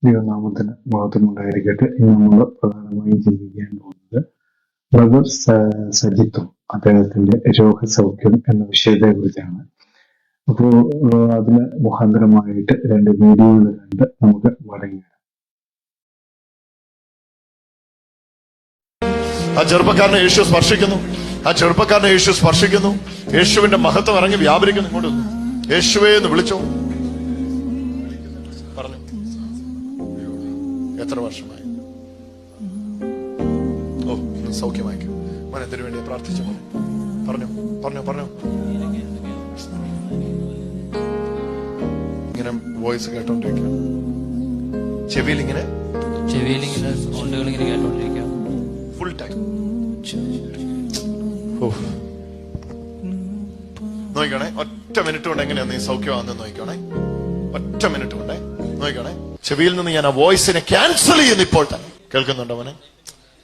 ദൈവനാമത്തിന് മഹത്വമുണ്ടായിരിക്കട്ടെ. ഇന്ന് നമ്മൾ പ്രധാനമായും ചിന്തിക്കാൻ പോകുന്നത് ബ്രദർ സജിത്തും അദ്ദേഹത്തിന്റെ രോഗസൗഖ്യം എന്ന വിഷയത്തെ കുറിച്ചാണ്. അപ്പോൾ അതിന് മുഖാന്തരമായിട്ട് രണ്ട് വീഡിയോകൾ കണ്ട് നമുക്ക് മടങ്ങി. ആ ചെറുപ്പക്കാരനെ യേശു സ്പർശിക്കുന്നു. യേശുവിന്റെ മഹത്വം ഇറങ്ങി വ്യാപരിക്കുന്നു. ഇങ്ങോട്ട് യേശുവേ എന്ന് വിളിച്ചോ. പറഞ്ഞു, എത്ര വർഷമായി? ഓ, സൗഖ്യമായിരിക്കും. മോനെ എന്തിനു വേണ്ടി പ്രാർത്ഥിച്ചു? പറഞ്ഞു. ഇങ്ങനെ വോയിസ് കേട്ടോണ്ടിരിക്കുക, ചെവിയിൽ ഇങ്ങനെ സൗണ്ടുകൾ ഇങ്ങനെ കേട്ടോണ്ടിരിക്കുക ഫുൾ ടൈം. നോക്കണേ, ഒറ്റ മിനിറ്റ് കൊണ്ട് എങ്ങനെയാ നീ സൗഖ്യമാണെന്ന് നോക്കണേ. ഒറ്റ മിനിറ്റ് കൊണ്ടേ നോക്കണേ. ചെവിയിൽ നിന്ന് ഞാൻ ആ വോയിസിനെ ക്യാൻസൽ ചെയ്യുന്നു ഇപ്പോൾ തന്നെ. കേൾക്കുന്നുണ്ടോ മോനെ?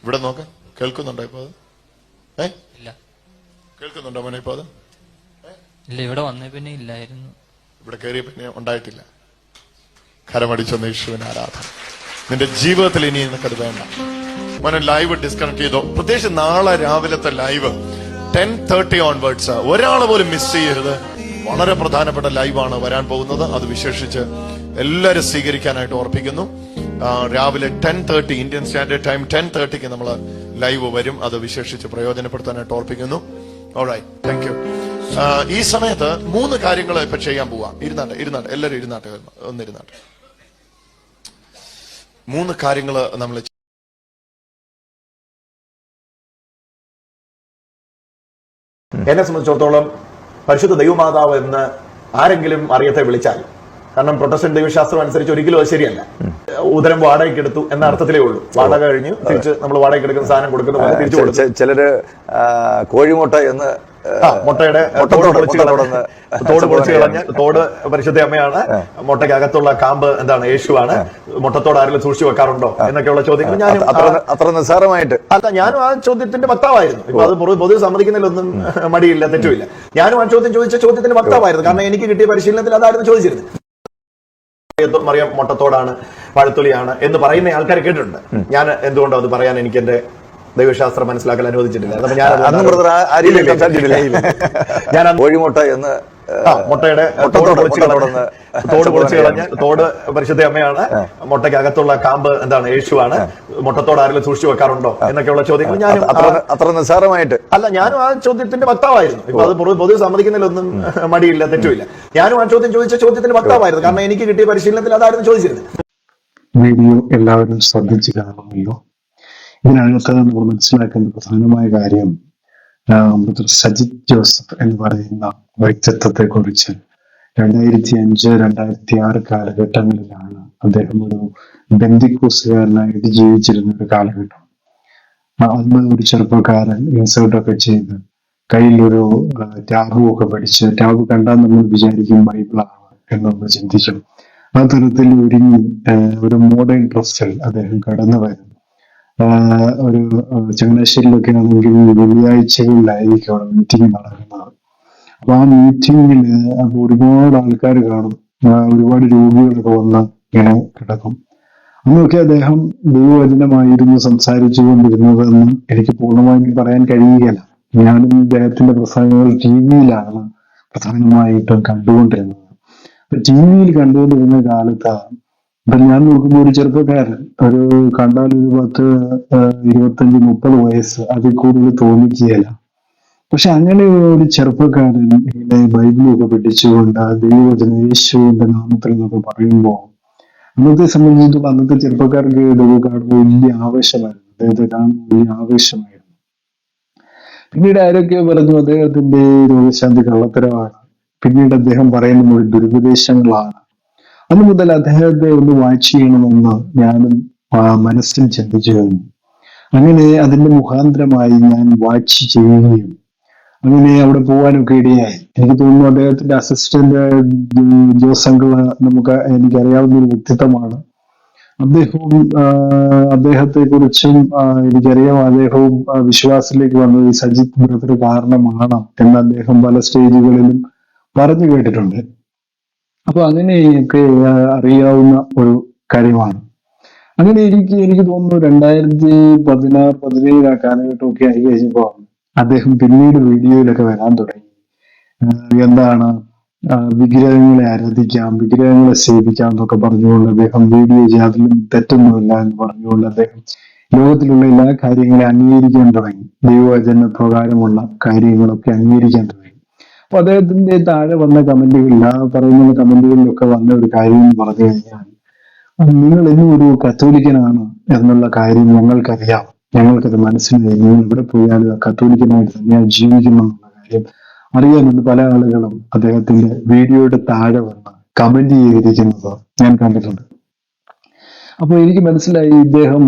ഇവിടെ നോക്ക, കേൾക്കുന്നുണ്ടോ ഇപ്പൊ അത്? കേൾക്കുന്നുണ്ടോ മോനെ ഇപ്പൊ അത്? ഇല്ല, ഇവിടെ വന്ന പിന്നെ ഇല്ലായിരുന്നു. ഇവിടെ കയറിയ പിന്നെ ഉണ്ടായിട്ടില്ല. കരമടിച്ചൊന്ന് യേശുവിന് ആരാധന. നിന്റെ ജീവിതത്തിൽ ഇനി നിനക്കത് വേണ്ട മോനെ. ലൈവ് ഡിസ്കണക്ട് ചെയ്തോ. പ്രത്യേകിച്ച് നാളെ രാവിലത്തെ ലൈവ് 10:30 ഓൺവേർഡ്സ് ഒരാളെ പോലും മിസ് ചെയ്യരുത്. വളരെ പ്രധാനപ്പെട്ട ലൈവാണ് വരാൻ പോകുന്നത്. അത് വിശേഷിച്ച് എല്ലാവരും സ്വീകരിക്കാനായിട്ട് ഓർപ്പിക്കുന്നു. രാവിലെ 10:30 ഇന്ത്യൻ സ്റ്റാൻഡേർഡ് ടൈം 10:30 നമ്മൾ ലൈവ് വരും. അത് വിശേഷിച്ച് പ്രയോജനപ്പെടുത്താനായിട്ട് ഓർപ്പിക്കുന്നു. Alright, thank you. ഈ സമയത്ത് 3 കാര്യങ്ങൾ ഇപ്പൊ ചെയ്യാൻ പോവാം. ഇരുന്നാട്ടെ എല്ലാവരും ഇരുന്നാട്ടെ. 3 കാര്യങ്ങൾ നമ്മൾ എന്നെ സംബന്ധിച്ചിടത്തോളം പരിശുദ്ധ ദൈവമാതാവ് എന്ന് ആരെങ്കിലും അറിയത്തെ വിളിച്ചാൽ, കാരണം പ്രൊട്ടസ്റ്റന്റ് ദൈവശാസ്ത്രം അനുസരിച്ച് ഒരിക്കലും അത് ശരിയല്ല. ഉദരം വാടകയ്ക്ക് എടുത്തു എന്ന അർത്ഥത്തിലേ ഉള്ളൂ. വാടക കഴിഞ്ഞു തിരിച്ച് നമ്മൾ വാടകയ്ക്ക് എടുക്കുന്ന സാധനം കൊടുക്കുന്ന പോലെ തിരിച്ചു കൊടുത്തു. ചിലര് കോഴിമുട്ട എന്ന് മുട്ടയുടെ തോട് പൊളിച്ചു കളഞ്ഞ്, തോട് പരിശുദ്ധ അമ്മയാണ്, മുട്ടയ്ക്കകത്തുള്ള കാമ്പ് എന്താണ്? യേശുവാണ്. മുട്ടത്തോട് ആരെങ്കിലും സൂക്ഷിച്ചു വെക്കാറുണ്ടോ എന്നൊക്കെയുള്ള ചോദ്യങ്ങൾ ഞാനും അത്ര നിസ്സാരമായിട്ട് അല്ല, ഞാനും ആ ചോദ്യത്തിന്റെ വക്താവായിരുന്നു. ഇപ്പൊ അത് പൊതുവെ സമ്മതിക്കുന്നതിലൊന്നും മടിയില്ല, തെറ്റുമില്ല. ഞാനും ആ ചോദ്യം ചോദിച്ച ചോദ്യത്തിന്റെ വക്താവായിരുന്നു. കാരണം എനിക്ക് കിട്ടിയ പരിശീലനത്തിൽ അതായിരുന്നു ചോദിച്ചിരുന്നത്. മറിയം മുട്ടത്തോടാണ്, പഴുത്തൊലിയാണ് എന്ന് പറയുന്ന ആൾക്കാർ കേട്ടിട്ടുണ്ട്. ഞാൻ എന്തുകൊണ്ടോ അത് പറയാൻ എനിക്ക് എന്റെ ദൈവശാസ്ത്രം മനസ്സിലാക്കാൻ അനുവദിച്ചിട്ടില്ല. ഞാൻ കോഴിമുട്ട എന്ന് മുട്ടയുടെ തോട് പൊളിച്ചു കളഞ്ഞ്, തോട് പരിശുദ്ധ അമ്മയാണ്, മുട്ടയ്ക്കകത്തുള്ള കാമ്പ് എന്താണ്? യേശുവാണ്. മുട്ടത്തോട് ആരെങ്കിലും സൂക്ഷിച്ചു വെക്കാറുണ്ടോ എന്നൊക്കെയുള്ള ചോദ്യങ്ങൾ ഞാനും അത്ര നിസ്സാരമായിട്ട് അല്ല, ഞാനും ആ ചോദ്യത്തിന്റെ വക്താവായിരുന്നു. ഇപ്പൊ അത് പൊതുവെ സമ്മതിക്കുന്നതിലൊന്നും മടിയില്ല, തെറ്റുമില്ല. ഞാനും ആ ചോദ്യം ചോദിച്ച ചോദ്യത്തിന്റെ വക്താവായിരുന്നു. കാരണം എനിക്ക് കിട്ടിയ പരിശീലനത്തിൽ അതായിരുന്നു ചോദിച്ചിരുന്നത്. വീഡിയോ എല്ലാവരും ശ്രദ്ധിച്ചു കാണുമല്ലോ. ഇതിനകത്ത് നമ്മൾ മനസ്സിലാക്കേണ്ട പ്രധാനമായ കാര്യം സജിത് ജോസഫ് എന്ന് പറയുന്ന വ്യക്തിത്വത്തെ കുറിച്ച് 2005, 2006 കാലഘട്ടങ്ങളിലാണ് അദ്ദേഹം ഒരു ബന്ദിക്കോസുകാരനായിട്ട് ജീവിച്ചിരുന്ന ഒരു കാലഘട്ടം. അന്ന് ഒരു ചെറുപ്പക്കാരൻ ഇൻസേർട്ടൊക്കെ ചെയ്ത് കയ്യിലൊരു ടാബും ഒക്കെ പഠിച്ച്, ടാബ് കണ്ടാൽ നമ്മൾ വിചാരിക്കും ബൈബിളാണ് എന്നൊന്ന് ചിന്തിക്കും. ആ തരത്തിൽ ഒരുങ്ങി ഒരു മോഡേൺ ഡ്രസ്സിൽ അദ്ദേഹം കടന്നു വരും. ഒരു ചങ്ങനാശ്ശേരിയിലൊക്കെ ആണെങ്കിൽ വെള്ളിയാഴ്ചകളിലായിരിക്കും അവിടെ മീറ്റിംഗ് നടക്കുന്നത്. അപ്പൊ ആ മീറ്റിങ്ങില് ഒരുപാട് ആൾക്കാർ കാണും. ഒരുപാട് രോഗികളൊക്കെ വന്ന് ഇങ്ങനെ കിടക്കും. അന്നൊക്കെ അദ്ദേഹം ദൈവവചനമായിരുന്നു സംസാരിച്ചു കൊണ്ടിരുന്നതെന്ന് എനിക്ക് പൂർണ്ണമായും പറയാൻ കഴിയുകയില്ല. ഞാനും അദ്ദേഹത്തിന്റെ പ്രസംഗങ്ങൾ TV-യിലാണ് പ്രധാനമായിട്ടും കണ്ടുകൊണ്ടിരുന്നത്. TV-യിൽ കണ്ടുകൊണ്ടിരുന്ന കാലത്ത് അപ്പൊ ഞാൻ നോക്കുമ്പോൾ ഒരു ചെറുപ്പക്കാരൻ, ഒരു കണ്ടാൽ ഒരു 25-30 വയസ്സ്, അതിൽ കൂടുതൽ തോന്നിക്കുകയില്ല. പക്ഷെ അങ്ങനെ ഒരു ചെറുപ്പക്കാരൻ ഇങ്ങനെ ബൈബിളൊക്കെ പഠിച്ചുകൊണ്ട് ദൈവവചന യേശുവിന്റെ നാമത്തിൽ എന്നൊക്കെ പറയുമ്പോൾ അന്നത്തെ സംബന്ധിച്ചിടത്തോളം അന്നത്തെ ചെറുപ്പക്കാർക്ക് ഇതൊക്കെ കാണുമ്പോൾ വലിയ ആവേശമായിരുന്നു. അദ്ദേഹത്തെ കാണുമ്പോൾ വലിയ ആവേശമായിരുന്നു. പിന്നീട് ആരൊക്കെയോ പറഞ്ഞു അദ്ദേഹത്തിന്റെ രോഗശാന്തി കള്ളത്തരമാണ്, പിന്നീട് അദ്ദേഹം പറയുന്ന ഒരു ദുരുപദേശങ്ങളാണ്. അന്നു മുതൽ അദ്ദേഹത്തെ ഒന്ന് വാച്ച് ചെയ്യണമെന്ന് ഞാനും മനസ്സിൽ ചിന്തിച്ചു കഴിഞ്ഞു. അങ്ങനെ അതിന്റെ മുഖാന്തരമായി ഞാൻ വാച്ച് ചെയ്യുകയും അങ്ങനെ അവിടെ പോകാനൊക്കെ ഇടയായി. എനിക്ക് തോന്നുന്നു അദ്ദേഹത്തിന്റെ അസിസ്റ്റന്റ് ജോസ് അങ്കിള് എനിക്കറിയാവുന്ന ഒരു വ്യക്തിത്വമാണ്. അദ്ദേഹത്തെ കുറിച്ചും എനിക്കറിയാം. അദ്ദേഹവും വിശ്വാസത്തിലേക്ക് വന്നത് ഈ സജിത് ബ്രദർ കാരണമാണ് എന്ന് അദ്ദേഹം പല സ്റ്റേജുകളിലും പറഞ്ഞു കേട്ടിട്ടുണ്ട്. അപ്പൊ അങ്ങനെയൊക്കെ അറിയാവുന്ന ഒരു കാര്യമാണ്. അങ്ങനെ എനിക്ക് തോന്നുന്നു 2016-17 ആ കാലഘട്ടമൊക്കെ ആയി കഴിഞ്ഞപ്പോ അദ്ദേഹം പിന്നീട് വീഡിയോയിലൊക്കെ വരാൻ തുടങ്ങി. എന്താണ് വിഗ്രഹങ്ങളെ ആരാധിക്കാം, വിഗ്രഹങ്ങളെ സേവിക്കാം എന്നൊക്കെ പറഞ്ഞുകൊണ്ട് അദ്ദേഹം വീഡിയോ ചെയ്യും. അതിലൊന്നും തെറ്റൊന്നുമില്ല എന്ന് പറഞ്ഞുകൊണ്ട് അദ്ദേഹം ലോകത്തിലുള്ള എല്ലാ കാര്യങ്ങളെ അംഗീകരിക്കാൻ തുടങ്ങി. ദൈവവചന പ്രകാരമുള്ള കാര്യങ്ങളൊക്കെ അംഗീകരിക്കാൻ തുടങ്ങി. അപ്പൊ അദ്ദേഹത്തിന്റെ താഴെ വന്ന കമന്റുകളിൽ, ആ പറയുന്ന കമന്റുകളിലൊക്കെ വന്ന ഒരു കാര്യം എന്ന് പറഞ്ഞു കഴിഞ്ഞാൽ, നിങ്ങൾ ഇന്നും ഒരു കത്തോലിക്കനാണ് എന്നുള്ള കാര്യം ഞങ്ങൾക്കറിയാം, ഞങ്ങൾക്കത് മനസ്സിലായി. നിങ്ങൾ എവിടെ പോയാലും ആ കത്തോലിക്കനായിട്ട് തന്നെയാണ് ജീവിക്കുന്നു എന്നുള്ള കാര്യം അറിയാമെന്ന് പല ആളുകളും അദ്ദേഹത്തിന്റെ വീഡിയോയുടെ താഴെ വന്ന് കമന്റ് ചെയ്തിരിക്കുന്നത് ഞാൻ കണ്ടിട്ടുണ്ട്. അപ്പൊ എനിക്ക് മനസ്സിലായി ഇദ്ദേഹം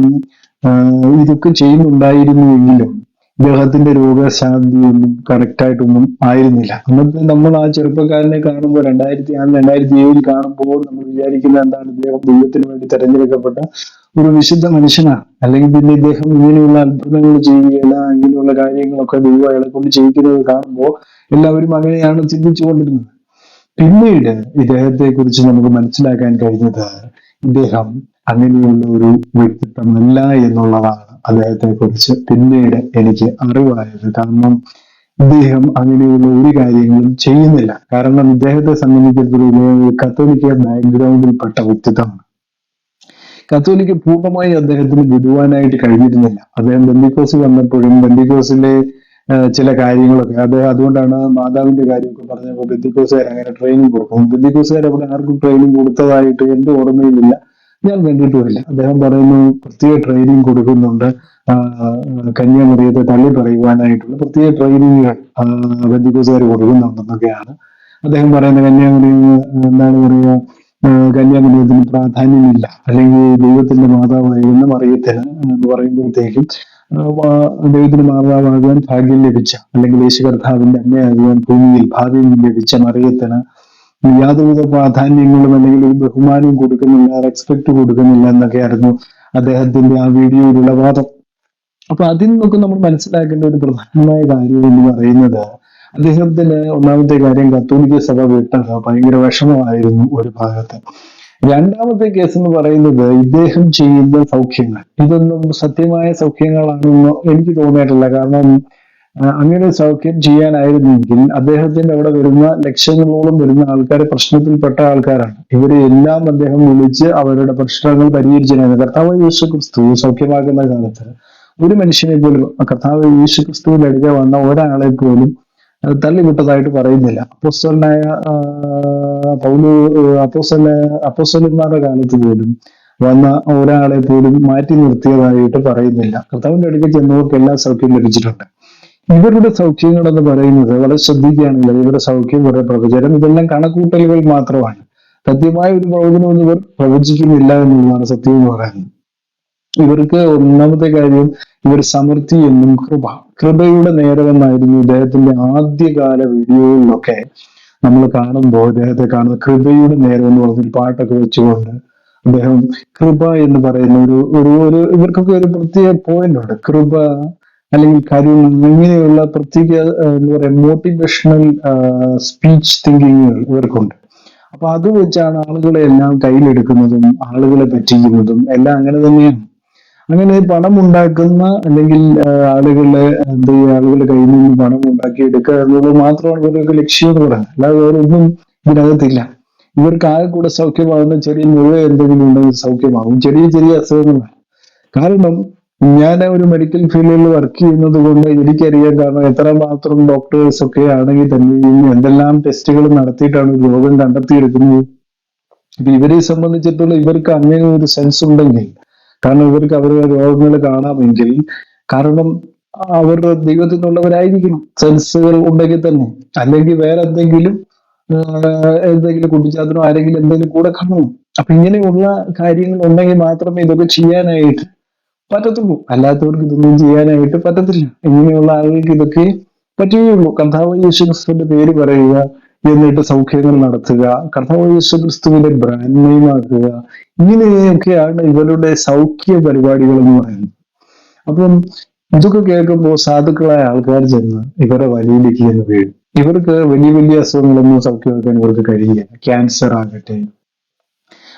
ഇതൊക്കെ ചെയ്യുന്നുണ്ടായിരുന്നുവെങ്കിലും ഇദ്ദേഹത്തിന്റെ രോഗശാന്തിയൊന്നും കറക്റ്റായിട്ടൊന്നും ആയിരുന്നില്ല. അന്നത്തെ നമ്മൾ ആ ചെറുപ്പക്കാരനെ കാണുമ്പോൾ 2006-2007 കാണുമ്പോൾ നമ്മൾ വിചാരിക്കുന്ന എന്താണ്, ഇദ്ദേഹം ദൈവത്തിന് വേണ്ടി തെരഞ്ഞെടുക്കപ്പെട്ട ഒരു വിശുദ്ധ മനുഷ്യനാണ്, അല്ലെങ്കിൽ പിന്നെ ഇദ്ദേഹം ഇങ്ങനെയുള്ള അത്ഭുതങ്ങൾ ചെയ്യുകയില്ല, ഇങ്ങനെയുള്ള കാര്യങ്ങളൊക്കെ ദൈവം അയാളെ കൊണ്ട് ചെയ്യിക്കുന്നത് കാണുമ്പോൾ എല്ലാവരും അങ്ങനെയാണ് ചിന്തിച്ചുകൊണ്ടിരുന്നത്. പിന്നീട് ഇദ്ദേഹത്തെ കുറിച്ച് നമുക്ക് മനസ്സിലാക്കാൻ കഴിഞ്ഞത് ഇദ്ദേഹം അങ്ങനെയുള്ള ഒരു വ്യക്തിത്വമല്ല എന്നുള്ളതാണ് അദ്ദേഹത്തെ കുറിച്ച് പിന്നീട് എനിക്ക് അറിവായത്. കാരണം ഇദ്ദേഹം അങ്ങനെയുള്ള ഒരു കാര്യങ്ങളും ചെയ്യുന്നില്ല. കാരണം ഇദ്ദേഹത്തെ സംബന്ധിച്ചിടത്തോളം കത്തോലിക്ക ബാക്ക്ഗ്രൗണ്ടിൽപ്പെട്ട വ്യക്തിത്വമാണ്. കത്തോലിക്ക പൂർണ്ണമായി അദ്ദേഹത്തിന് വിടുവാനായിട്ട് കഴിഞ്ഞിരുന്നില്ല. അദ്ദേഹം ബെന്തിക്കോസ് വന്നപ്പോഴും ബെന്തിക്കോസിലെ ചില കാര്യങ്ങളൊക്കെ അതുകൊണ്ടാണ് മാതാവിന്റെ കാര്യമൊക്കെ പറഞ്ഞപ്പോൾ ബെന്തിക്കോസുകാർ അങ്ങനെ ട്രെയിനിങ് കൊടുക്കും. ബെന്തിക്കോസുകാർ അവിടെ ആർക്കും ട്രെയിനിങ് കൊടുത്തതായിട്ട് എന്റെ ഓർമ്മയിലില്ല, ഞാൻ കണ്ടിട്ടുമില്ല. അദ്ദേഹം പറയുന്നു പ്രത്യേക ട്രെയിനിങ് കൊടുക്കുന്നുണ്ട്, കന്യാമറിയത്തെ തള്ളി പറയുവാനായിട്ടുള്ള പ്രത്യേക ട്രെയിനിങ്ങുകൾ ബെന്തിക്കോസുകാർ കൊടുക്കുന്നുണ്ടെന്നൊക്കെയാണ് അദ്ദേഹം പറയുന്നത്. എന്താണ് പറയുക, കന്യാമറിയത്തിന് പ്രാധാന്യമില്ല, അല്ലെങ്കിൽ ദൈവത്തിന്റെ മാതാവായിരുന്ന മറിയത്തിന് എന്ന് പറയുമ്പോഴത്തേക്കും ദൈവത്തിന് മാതാവാകാൻ ഭാഗ്യം ലഭിച്ച, അല്ലെങ്കിൽ യേശു കർത്താവിന്റെ അമ്മയാകുവാൻ ഭൂമിയിൽ ഭാഗ്യം ലഭിച്ച മറിയത്തിന് യാതൊരുവിധ പ്രാധാന്യങ്ങളും അല്ലെങ്കിൽ ഒരു ബഹുമാനവും കൊടുക്കുന്നില്ല, റെസ്പെക്ട് കൊടുക്കുന്നില്ല എന്നൊക്കെയായിരുന്നു അദ്ദേഹത്തിന്റെ ആ വീഡിയോയിലുള്ള വാദം. അപ്പൊ അതിൽ നിന്നൊക്കെ നമ്മൾ മനസ്സിലാക്കേണ്ട ഒരു പ്രധാനമായ കാര്യം എന്ന് പറയുന്നത്, അദ്ദേഹത്തിന് ഒന്നാമത്തെ കാര്യം കത്തോലിക്ക സഭ വിട്ടത് ഭയങ്കര വിഷമമായിരുന്നു ഒരു ഭാഗത്ത്. രണ്ടാമത്തെ കേസ് എന്ന് പറയുന്നത് ഇദ്ദേഹം ചെയ്യുന്ന സൗഖ്യങ്ങൾ, ഇതൊന്നും സത്യമായ സൗഖ്യങ്ങളാണെന്ന് എനിക്ക് തോന്നിയിട്ടില്ല. കാരണം അങ്ങനെ സൗഖ്യം ചെയ്യാനായിരുന്നെങ്കിൽ അദ്ദേഹത്തിന്റെ അവിടെ വരുന്ന ലക്ഷങ്ങളോളം വരുന്ന ആൾക്കാർ പ്രശ്നത്തിൽപ്പെട്ട ആൾക്കാരാണ്. ഇവരെ എല്ലാം അദ്ദേഹം വിളിച്ച് അവരുടെ പ്രശ്നങ്ങൾ പരിഹരിച്ചിരുന്നു. കർത്താവ് യേശു ക്രിസ്തു സൗഖ്യമാക്കുന്ന കാലത്ത് ഒരു മനുഷ്യനെ പോലും കർത്താവ് യേശു ക്രിസ്തുവിന്റെ അടുക്കെ വന്ന ഒരാളെ പോലും തള്ളിവിട്ടതായിട്ട് പറയുന്നില്ല. അപ്പോസ്തലന്മാരുടെ കാലത്ത് പോലും വന്ന ഒരാളെ പോലും മാറ്റി നിർത്തിയതായിട്ട് പറയുന്നില്ല. കർത്താവിന്റെ അടുക്കൽ ചെന്നവർക്ക് എല്ലാ സൗഖ്യം ലഭിച്ചിട്ടുണ്ട്. ഇവരുടെ സൗഖ്യങ്ങൾ എന്ന് പറയുന്നത് വളരെ ശ്രദ്ധിക്കുകയാണെങ്കിൽ ഇവരുടെ സൗഖ്യം, ഇവരുടെ പ്രവചനം, ഇതെല്ലാം കണക്കൂട്ടലുകൾ മാത്രമാണ്. സത്യമായ ഒരു പ്രവചനമൊന്നും ഇവർ പ്രവചിക്കുന്നില്ല എന്നുള്ളതാണ് സത്യം എന്ന് പറയുന്നത്. ഇവർക്ക് ഒന്നാമത്തെ കാര്യം ഇവർ സമൃദ്ധി എന്നും കൃപയുടെ നേരമെന്നായിരുന്നു ഇദ്ദേഹത്തിന്റെ ആദ്യകാല വീഡിയോകളിലൊക്കെ നമ്മൾ കാണുമ്പോൾ ഇദ്ദേഹത്തെ കാണുന്ന കൃപയുടെ നേരം എന്ന് പറഞ്ഞൊരു പാട്ടൊക്കെ വെച്ചുകൊണ്ട് അദ്ദേഹം കൃപ എന്ന് പറയുന്ന ഒരു ഇവർക്കൊക്കെ ഒരു പ്രത്യേക പോയിന്റ് ഉണ്ട്. കൃപ അല്ലെങ്കിൽ കരുണ, ഇങ്ങനെയുള്ള പ്രത്യേക എന്താ പറയാ മോട്ടിവേഷണൽ സ്പീച്ച് തിങ്കിങ്ങുകൾ ഇവർക്കുണ്ട്. അപ്പൊ അത് വെച്ചാണ് ആളുകളെ എല്ലാം കയ്യിലെടുക്കുന്നതും ആളുകളെ പറ്റിക്കുന്നതും എല്ലാം അങ്ങനെ തന്നെയാണ്. അങ്ങനെ പണം ഉണ്ടാക്കുന്ന അല്ലെങ്കിൽ ആളുകളുടെ കയ്യിൽ നിന്ന് പണം ഉണ്ടാക്കിയെടുക്കുക എന്നുള്ളത് മാത്രമാണ് ഇവർക്ക് ലക്ഷ്യം എന്ന് പറയുന്നത്. അല്ലാതെ വേറൊന്നും ഇതിനകത്തില്ല. ഇവർക്ക് ആകെ കൂടെ സൗഖ്യമാകുന്ന ചെറിയ മുഴുവൻ എന്തെങ്കിലും ഉണ്ടെങ്കിൽ സൗഖ്യമാകും, ചെറിയ ചെറിയ അസുഖങ്ങളാണ്. കാരണം ഞാൻ ഒരു മെഡിക്കൽ ഫീൽഡിൽ വർക്ക് ചെയ്യുന്നത് കൊണ്ട് എനിക്കറിയാം. കാരണം എത്രമാത്രം ഡോക്ടേഴ്സ് ഒക്കെ ആണെങ്കിൽ തന്നെയും എന്തെല്ലാം ടെസ്റ്റുകൾ നടത്തിയിട്ടാണ് രോഗം കണ്ടെത്തിയെടുക്കുന്നത്. ഇപ്പൊ ഇവരെ സംബന്ധിച്ചിടത്തോളം ഇവർക്ക് അങ്ങനെ ഒരു സെൻസ് ഉണ്ടെങ്കിൽ, കാരണം ഇവർക്ക് അവരുടെ രോഗങ്ങൾ കാണാമെങ്കിൽ, കാരണം അവർ ദൈവത്തിൽ നിന്നുള്ളവരായിരിക്കണം, സെൻസുകൾ ഉണ്ടെങ്കിൽ തന്നെ. അല്ലെങ്കിൽ വേറെ എന്തെങ്കിലും കുട്ടിച്ചാത്തനോ ആരെങ്കിലും എന്തെങ്കിലും കൂടെ കാണും. അപ്പൊ ഇങ്ങനെയുള്ള കാര്യങ്ങൾ ഉണ്ടെങ്കിൽ മാത്രമേ ഇതൊക്കെ ചെയ്യാനായിട്ട് പറ്റത്തുള്ളൂ. അല്ലാത്തവർക്ക് ഇതൊന്നും ചെയ്യാനായിട്ട് പറ്റത്തില്ല. ഇങ്ങനെയുള്ള ആളുകൾക്ക് ഇതൊക്കെ പറ്റുകയുള്ളൂ. കർത്താവ് യേശു ക്രിസ്തുവിന്റെ പേര് പറയുക, എന്നിട്ട് സൗഖ്യങ്ങൾ നടത്തുക, കർത്താവ് യേശു ക്രിസ്തുവിന്റെ ബ്രാൻഡ് നെയിം ആക്കുക, ഇങ്ങനെയൊക്കെയാണ് ഇവരുടെ സൗഖ്യ പരിപാടികൾ എന്ന് പറയുന്നത്. അപ്പം ഇതൊക്കെ കേൾക്കുമ്പോൾ സാധുക്കളായ ആൾക്കാർ ചെന്ന് ഇവരെ വലയിലേക്ക് എന്ന് വീഴും. ഇവർക്ക് വലിയ വലിയ അസുഖങ്ങളൊന്നും സൗഖ്യമാക്കാൻ ഇവർക്ക് കഴിയില്ല. ക്യാൻസർ ആകട്ടെ,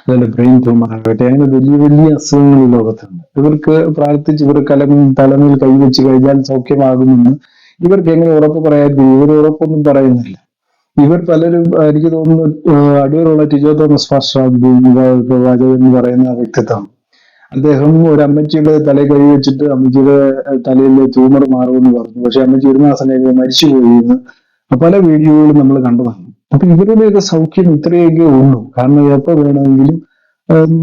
അതുപോലെ ബ്രെയിൻ ട്യൂമർ ആകട്ടെ, അങ്ങനെ വലിയ വലിയ അസുഖങ്ങൾ ഈ ലോകത്തുണ്ട്. ഇവർക്ക് പ്രാർത്ഥിച്ച് ഇവർ തലമേൽ കൈവച്ച് കഴിഞ്ഞാൽ സൗഖ്യമാകുമെന്ന് ഇവർക്ക് എങ്ങനെ ഉറപ്പ് പറയാൻ കഴിയും? ഇവർ ഉറപ്പൊന്നും പറയുന്നില്ല. ഇവർ പലരും എനിക്ക് തോന്നുന്നു അടൂരുള്ള ടിജോ തോമസ് പാസ്റ്റർ വാചകൻ എന്ന് പറയുന്ന വ്യക്തിത്വം, അദ്ദേഹം ഒരു അമ്മച്ചിയുടെ തലയിൽ കൈ വെച്ചിട്ട് അമ്മച്ചിയുടെ തലയിലെ ട്യൂമർ മാറുമെന്ന് പറഞ്ഞു. പക്ഷെ അമ്മച്ചി ഒരു മാസം കഴിഞ്ഞ് മരിച്ചുപോയി എന്ന് പല വീഡിയോകളും നമ്മൾ കണ്ടതാണ്. അപ്പൊ ഇവരുടെയൊക്കെ സൗഖ്യം ഇത്രയൊക്കെ ഉള്ളൂ. കാരണം എപ്പോ വേണമെങ്കിലും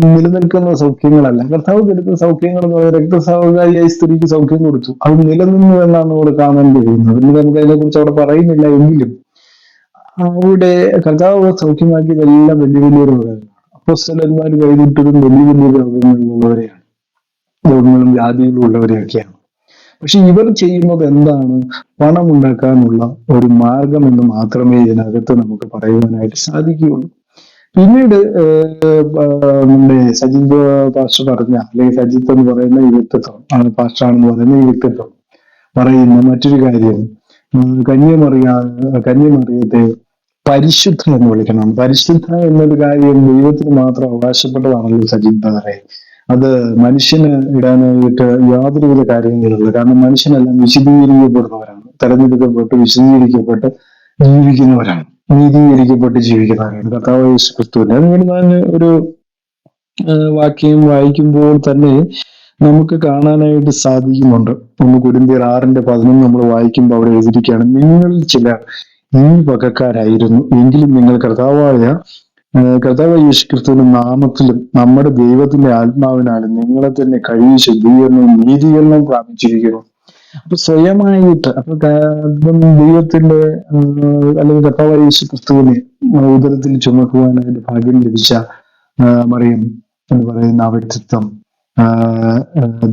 നിലനിൽക്കുന്ന സൗഖ്യങ്ങളല്ല. കർത്താവ് കൊടുക്കുന്ന സൗഖ്യങ്ങൾ എന്ന് പറയുന്നത്, രക്തസ്രാവകാരിയായ സ്ത്രീക്ക് സൗഖ്യം കൊടുത്തു, അത് നിലനിന്നു എന്നാണ് നമ്മൾ കാണാൻ കഴിയുന്നത്. പിന്നെ നമുക്ക് അതിനെക്കുറിച്ച് അവിടെ പറയുന്നില്ല എങ്കിലും അവിടെ കർത്താവ് സൗഖ്യമാക്കിയതെല്ലാം വലിയ വലിയ രോഗങ്ങളാണ്. അപ്പോസ്തലന്മാർ കൈവിട്ടതും വലിയ വലിയ രോഗങ്ങളുള്ളവരെയാണ്, രോഗങ്ങളും വ്യാധികളും ഉള്ളവരെയൊക്കെയാണ്. പക്ഷെ ഇവർ ചെയ്യുന്നത് എന്താണ്? പണം ഉണ്ടാക്കാനുള്ള ഒരു മാർഗം എന്ന് മാത്രമേ ഇതിനകത്ത് നമുക്ക് പറയുവാനായിട്ട് സാധിക്കുകയുള്ളൂ. പിന്നീട് നമ്മുടെ സജിത് പാസ്റ്റർ പറഞ്ഞ, അല്ലെങ്കിൽ സജിത്ത് എന്ന് പറയുന്ന ഈ വ്യക്തിത്വം, പാസ്റ്ററാണെന്ന് പറയുന്ന ഈ വ്യക്തിത്വം പറയുന്ന മറ്റൊരു കാര്യം, കന്യമറിയത്തെ പരിശുദ്ധ എന്ന് വിളിക്കണം. പരിശുദ്ധ എന്നൊരു കാര്യം ദൈവത്തിന് മാത്രം അവകാശപ്പെട്ടതാണല്ലോ സജിത് ബ്രദറെ. അത് മനുഷ്യന് ഇടാനായിട്ട് യാതൊരുവിധ കാര്യങ്ങളുള്ളൂ. കാരണം മനുഷ്യനെല്ലാം വിശദീകരിക്കപ്പെടുന്നവരാണ്, തെരഞ്ഞെടുക്കപ്പെട്ട് വിശദീകരിക്കപ്പെട്ട് ജീവിക്കുന്നവരാണ്, നീതീകരിക്കപ്പെട്ട് ജീവിക്കുന്നവരാണ്. കർത്താവ് യേശു ക്രിസ്തുവിന്റെ അതുകൊണ്ട് ഞാൻ ഒരു വാക്യം വായിക്കുമ്പോൾ തന്നെ നമുക്ക് കാണാനായിട്ട് സാധിക്കുന്നുണ്ട്. 1 കൊരിന്ത്യർ 6:11 നമ്മൾ വായിക്കുമ്പോൾ അവിടെ എഴുതിയിരിക്കുകയാണ്, നിങ്ങൾ ചിലർ ഈ വകക്കാരായിരുന്നു, എങ്കിലും നിങ്ങൾ കർത്താവ് യേശു ക്രിസ്തുവിന്റെ നാമത്തിലും നമ്മുടെ ദൈവത്തിന്റെ ആത്മാവിനാലും നിങ്ങളെ തന്നെ കഴുകി ശുദ്ധീകരണവും നീതീകരണവും പ്രാപിച്ചിരിക്കുന്നു. അപ്പൊ സ്വയമായിട്ട് ദൈവത്തിന്റെ അല്ലെങ്കിൽ കർത്താവ് യേശു ക്രിസ്തുവിനെ ഉദരത്തിൽ ചുമക്കുവാനായിട്ട് ഭാഗ്യം ലഭിച്ച മറിയം എന്ന് പറയുന്ന ആ വ്യക്തിത്വം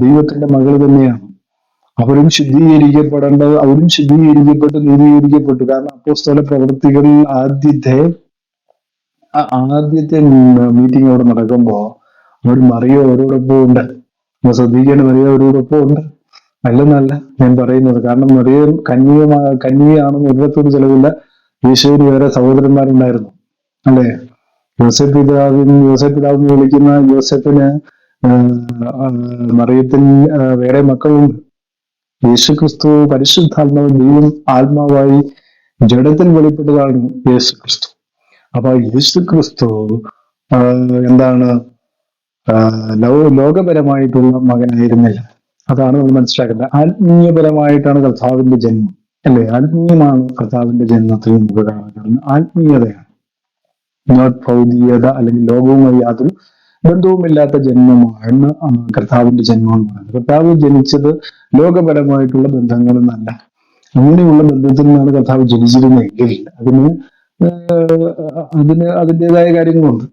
ദൈവത്തിന്റെ മകൾ തന്നെയാണ്. അവരും ശുദ്ധീകരിക്കപ്പെടേണ്ടത്, അവരും ശുദ്ധീകരിക്കപ്പെട്ട് നീതീകരിക്കപ്പെട്ടു. കാരണം അപ്പോസ്തല പ്രവൃത്തികളിൽ ആദ്യത്തെ മീറ്റിംഗ് അവിടെ നടക്കുമ്പോ അവർ മറിയോ അവരോടൊപ്പം ഉണ്ട്. ശ്രദ്ധിക്കേണ്ട, മറിയോ അവരോടൊപ്പം ഉണ്ട്. അല്ലെന്നല്ല ഞാൻ പറയുന്നത്. കാരണം മറിയ കന്യകയാണെന്ന് ഒരിടത്തൊരു ചെലവില്ല. യേശുവിന് വേറെ സഹോദരന്മാരുണ്ടായിരുന്നു, അല്ലെ? യോസഫ് പിതാവെന്ന് വിളിക്കുന്ന യോസഫിന് മറിയത്തിന് വേറെ മക്കളുണ്ട്. യേശു ക്രിസ്തു പരിശുദ്ധാത്മാവ്, ദൈവം ആത്മാവായി ജഡത്തിൽ വെളിപ്പെട്ടതാണ് യേശു ക്രിസ്തു. അപ്പൊ യേശു ക്രിസ്തു എന്താണ് ലോകപരമായിട്ടുള്ള മകനായിരുന്നില്ല. അതാണ് നമ്മൾ മനസ്സിലാക്കേണ്ടത്. ആത്മീയപരമായിട്ടാണ് കർത്താവിന്റെ ജന്മം, അല്ലെ? ആത്മീയമാണ് കർത്താവിന്റെ ജന്മത്തിൽ നമുക്ക് കാണുന്നത്. ആത്മീയതയാണ്, നോട്ട് ഭൗതികത അല്ലെങ്കിൽ ലോകവുമായി യാതൊരു ബന്ധവുമില്ലാത്ത ജന്മമാണ് കർത്താവിന്റെ ജന്മം എന്ന് പറയുന്നത്. കർത്താവ് ജനിച്ചത് ലോകപരമായിട്ടുള്ള ബന്ധങ്ങളിൽ നിന്നല്ല. അങ്ങനെയുള്ള ബന്ധത്തിൽ നിന്നാണ് കർത്താവ് ജനിച്ചിരുന്നെങ്കിൽ അതിന് അതിൻ്റെതായ കാര്യങ്ങളുണ്ട്.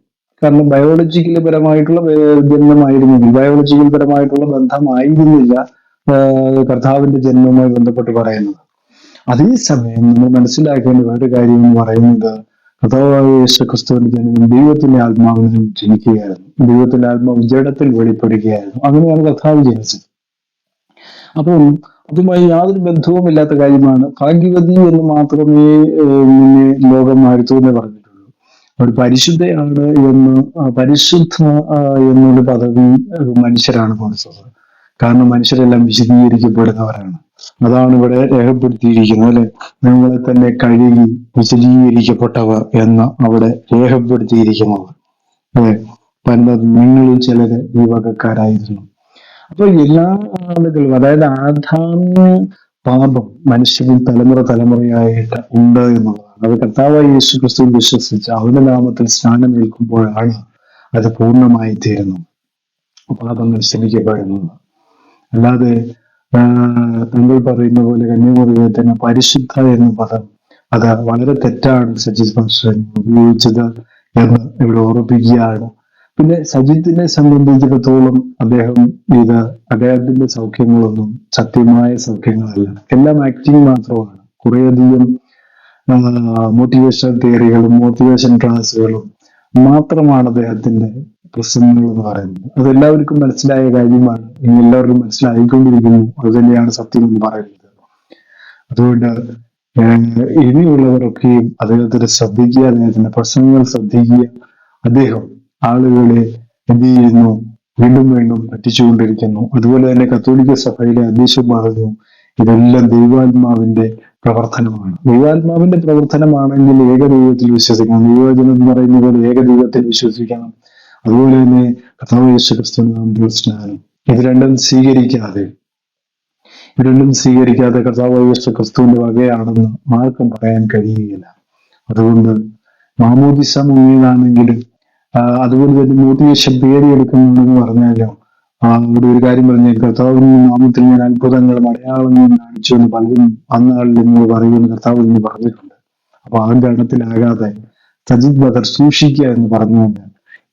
കാരണം ബയോളജിക്കൽ പരമായിട്ടുള്ള ജന്മമായിരുന്നെങ്കിൽ, ബയോളജിക്കൽ പരമായിട്ടുള്ള ബന്ധമായിരുന്നില്ല കർത്താവിന്റെ ജന്മവുമായി ബന്ധപ്പെട്ട് പറയുന്നത്. അതേസമയം നമ്മൾ മനസ്സിലാക്കേണ്ട വേറൊരു കാര്യം എന്ന് പറയുന്നത്, കർത്താവായ യേശു ക്രിസ്തുവിന്റെ ജന്മം ദൈവത്തിന്റെ ആത്മാവിൽ ജനിക്കുകയായിരുന്നു. ദൈവത്തിന്റെ ആത്മാവ് ജഡത്തിൽ വെളിപ്പെടുകയായിരുന്നു. അങ്ങനെയാണ് കർത്താവ് ജനിച്ചത്. അപ്പം അതുമായി യാതൊരു ബന്ധവുമില്ലാത്ത കാര്യമാണ്. ഭാഗ്യവതി എന്ന് മാത്രമേ ലോകം ആഴ്ത്തുവെന്ന് പറഞ്ഞിട്ടുള്ളൂ. ഒരു പരിശുദ്ധയാണ് എന്ന്, പരിശുദ്ധ എന്നൊരു പദവി മനുഷ്യരാണ് കൊടുത്തത്. കാരണം മനുഷ്യരെല്ലാം വിശദീകരിക്കപ്പെടുന്നവരാണ്. അതാണ് ഇവിടെ രേഖപ്പെടുത്തിയിരിക്കുന്നത്, അല്ലെ? നിങ്ങളെ തന്നെ കഴുകി വിശദീകരിക്കപ്പെട്ടവർ എന്ന് അവിടെ രേഖപ്പെടുത്തിയിരിക്കുന്നത്. നിങ്ങളിൽ ചിലര് ഈ വകക്കാരായിരുന്നു. അപ്പൊ എല്ലാ ആളുകളും, അതായത് ആദാമ്യ പാപം മനുഷ്യരിൽ തലമുറയായിട്ട് ഉണ്ട് എന്നുള്ളതാണ്. അത് കർത്താവായ യേശു ക്രിസ്തുവിൽ വിശ്വസിച്ച് അവന്റെ നാമത്തിൽ സ്നാനമേൽക്കുമ്പോഴാണ് അത് പൂർണ്ണമായി തീരുന്നു, പാപങ്ങൾ ക്ഷമിക്കപ്പെടുന്നത്. അല്ലാതെ താങ്കൾ പറയുന്ന പോലെ കന്യാമറിയത്തിന് പരിശുദ്ധ എന്ന പദം അത് വളരെ തെറ്റാണ് സജിത് പാസ്റ്റർ ഉപയോഗിച്ചത് എന്ന് ഇവിടെ ഓർമ്മിപ്പിക്കുകയാണ്. പിന്നെ സജിത്തിനെ സംബന്ധിച്ചിടത്തോളം അദ്ദേഹത്തിന്റെ സൗഖ്യങ്ങളൊന്നും സത്യമായ സൗഖ്യങ്ങളല്ല, എല്ലാം ആക്ടിങ് മാത്രമാണ്. കുറേയധികം മോട്ടിവേഷൻ തിയറികളും മോട്ടിവേഷൻ ക്ലാസ്സുകളും മാത്രമാണ് അദ്ദേഹത്തിന്റെ പ്രസംഗങ്ങൾ എന്ന് പറയുന്നത്. അത് എല്ലാവർക്കും മനസ്സിലായ കാര്യമാണ്, ഇനി എല്ലാവർക്കും മനസ്സിലായിക്കൊണ്ടിരിക്കുന്നു. അത് തന്നെയാണ് സത്യം എന്ന് പറയുന്നത്. അതുകൊണ്ട് ഇനിയുള്ളവരൊക്കെയും അദ്ദേഹത്തിന്റെ ശ്രദ്ധിക്കുക, അദ്ദേഹത്തിന്റെ പ്രസംഗങ്ങൾ ശ്രദ്ധിക്കുക. അദ്ദേഹം ആളുകളെ എന്ത് ചെയ്യുന്നു, വീണ്ടും വീണ്ടും പറ്റിച്ചുകൊണ്ടിരിക്കുന്നു. അതുപോലെ തന്നെ കത്തോലിക്ക സഭയിലെ അധ്യക്ഷൻ പറഞ്ഞു ഇതെല്ലാം ദൈവാത്മാവിന്റെ പ്രവർത്തനമാണ്. ദൈവാത്മാവിന്റെ പ്രവർത്തനമാണെങ്കിൽ ഏകദൈവത്തിൽ വിശ്വസിക്കണം. ദൈവവചനം എന്ന് പറയുന്ന പോലെ ഏകദൈവത്തിൽ വിശ്വസിക്കണം. അതുപോലെ തന്നെ കർത്താവ് യേശുക്രിസ്തുവിന്റെ സ്നാനം, ഇത് രണ്ടും സ്വീകരിക്കാതെ കർത്താവ് യേശുക്രിസ്തുവിന്റെ വകയാണെന്ന് ആർക്കും പറയാൻ കഴിയുകയില്ല. അതുകൊണ്ട് മാമോദിസ മുങ്ങിയതാണെങ്കിലും അതുപോലെ തന്നെ മോട്ടിവേഷൻ പേടിയെടുക്കുന്നുണ്ടെന്ന് പറഞ്ഞാലോ, ഇവിടെ ഒരു കാര്യം പറഞ്ഞാൽ കർത്താവിന്റെ നാമത്തിൽ ഞാൻ അത്ഭുതങ്ങളും അടയാളങ്ങളും കാണിച്ചു എന്ന് പലരും അന്നാളിൽ നിങ്ങൾ പറയുമെന്ന് കർത്താവ് എന്ന് പറഞ്ഞിട്ടുണ്ട്. അപ്പൊ ആ ഗണത്തിലാകാതെ സജിത് ബദർ സൂക്ഷിക്കുക എന്ന് പറഞ്ഞുകൊണ്ട്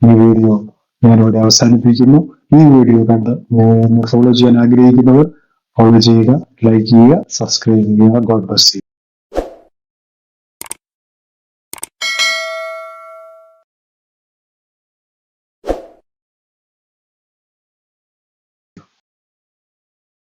ഈ വീഡിയോ ഞാനിവിടെ അവസാനിപ്പിക്കുന്നു. ഈ വീഡിയോ കണ്ട് ഫോളോ ചെയ്യാൻ ആഗ്രഹിക്കുന്നവർ ഫോളോ ചെയ്യുക, ലൈക്ക് ചെയ്യുക, സബ്സ്ക്രൈബ് ചെയ്യുക. God bless you.